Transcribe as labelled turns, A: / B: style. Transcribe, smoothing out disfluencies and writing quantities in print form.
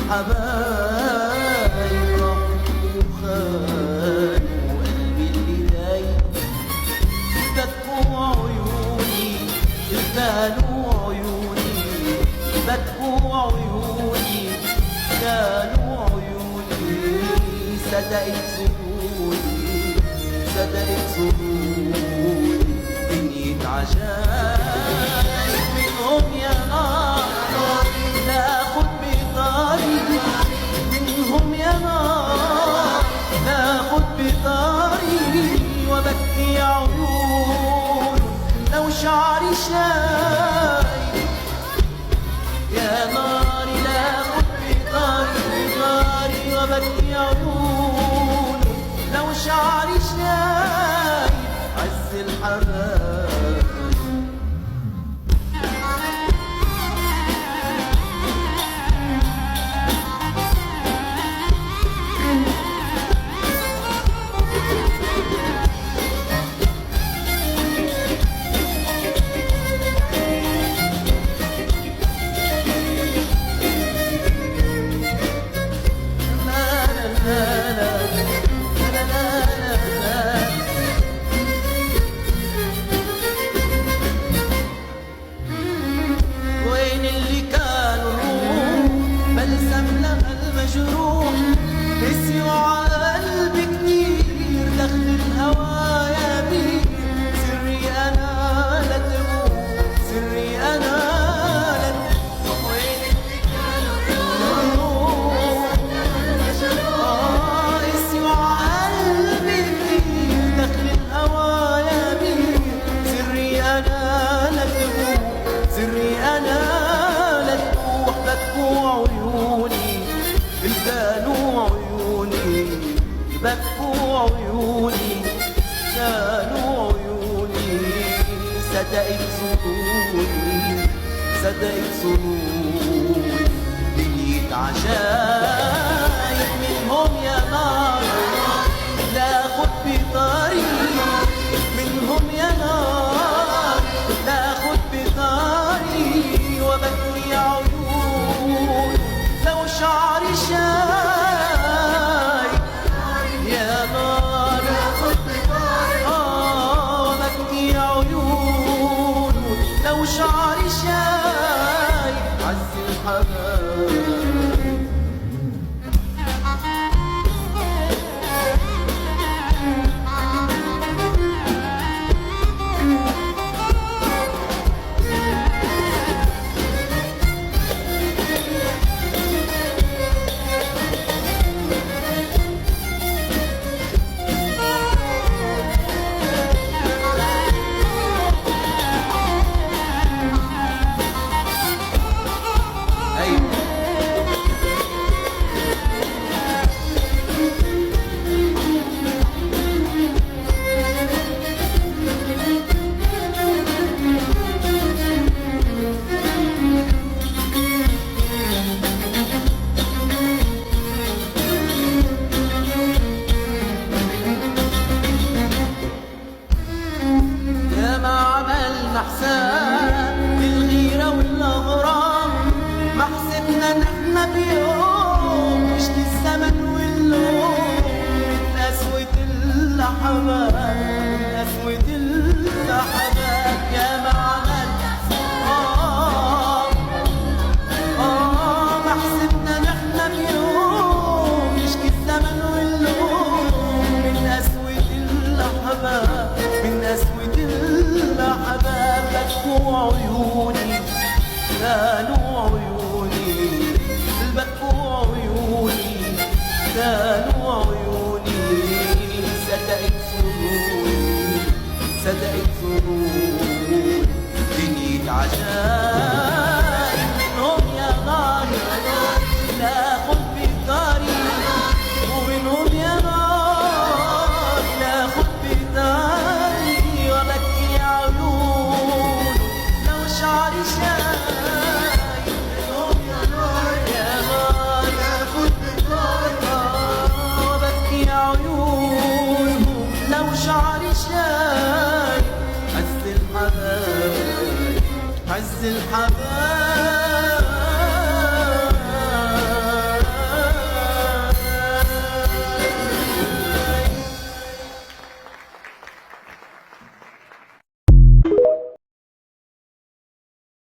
A: الحبايب راحوا وخانوا قلبي اللي دايب، بكوا عيوني كانوا عيوني، بكوا عيوني كانوا عيوني، صدقت ظنوني صدقت ظنوني، دنيا عجايب منهم يا نار لا اخد بطاري، منهم يا نار لا اخد بطاري، وبكي عيون لو شعري شايب، يا ناري لا اخد بطاري بطاري، وبكي عيون لو شعري شايب، عز الحبايب. وين اللي كانوا الروح بلسم لها المجروح، نسيوا على قلبي كتير دخل الهوايا بيه، سري انا لا تروح سري انا لا تروح، وين اللي كانوا الروح نسيوا على قلبي كتير دخل الهوايا بيه، سري انا لا تروح سري انا لا تروح، بكوا عيوني كانوا عيوني، بكوا عيوني كانوا عيوني، صدقت ظنوني صدقت ظنوني، دنيا عجايب منهم يا نار لا اخد بطاري، منهم يا نار لا اخد بطاري، وبكي عيون لو شعري شايب، يا نار اخد بطاري وبكي عيون لو شعري شايب، عز الحبايب. حساب للغيرة والأغرام، ما حسبنا نحن بيوم نشكي الزمن واللوم، من قسوة اللحظات من قسوة اللحظات، يا ما عملت ما حسبنا نحن بيوم نشكي الزمن واللوم، من قسوة اللحظات من قسوة اللحظات، بكوا عيوني كانوا عيوني، بكوا عيوني كانوا عيوني، صدقت ظنوني صدقت ظنوني، دنيا عجايب منهم يا نار لا خد بطاري، ومنهم يا نار لا خد بطاري، وبكي عيون لو شعري شايب، منهم يا نار لا خد بطاري، وبكي عيون لو شعري شايب، عز الحبايب عز الحبايب.